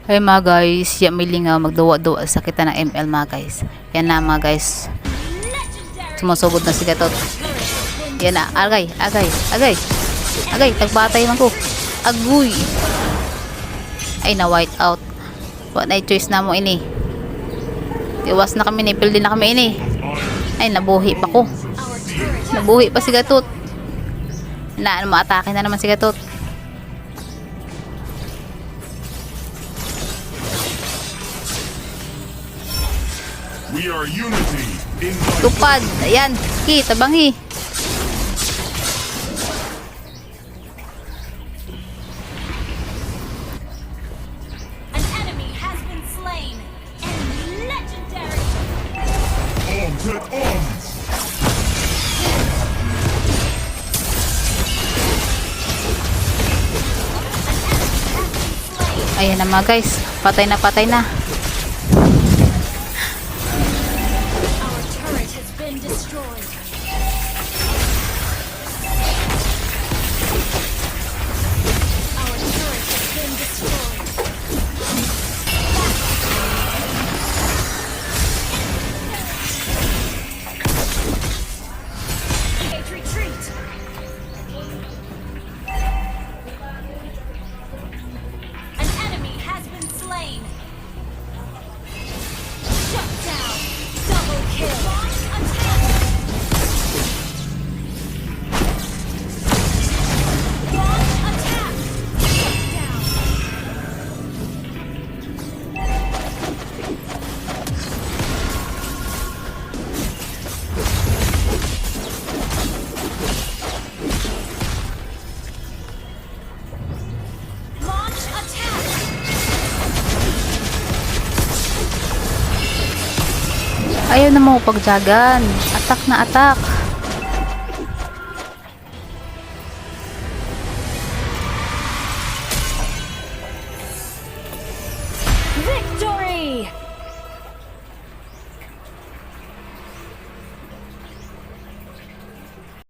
Hey mga guys, ya milingaw magduwa-duwa sa kita ng ML mga guys. Yan na mga guys. Sumusugod na si Gatot. Yan na, agay. Agay, tagbatay man ko. Aguy. Ay na white out. What na choice na mo ini. Iwas na kami ni, pildi na kami ini. Ay nabuhi pa ko. Nabuhi pa si Gatot. Na maatake na naman si Gatot. We are unity in Tupad. Ayan. Tabangi. An enemy has been slain. Enemy legendary. arms at arms. Ayan na mga guys. Patay na. Our turret has been destroyed. Our turret has been destroyed. Retreat. An enemy has been slain. Shut down. Double kill. Launch attack. Launch attack. Shut down. Launch attack. Ayaw na mo pagjagan. Atak na atak.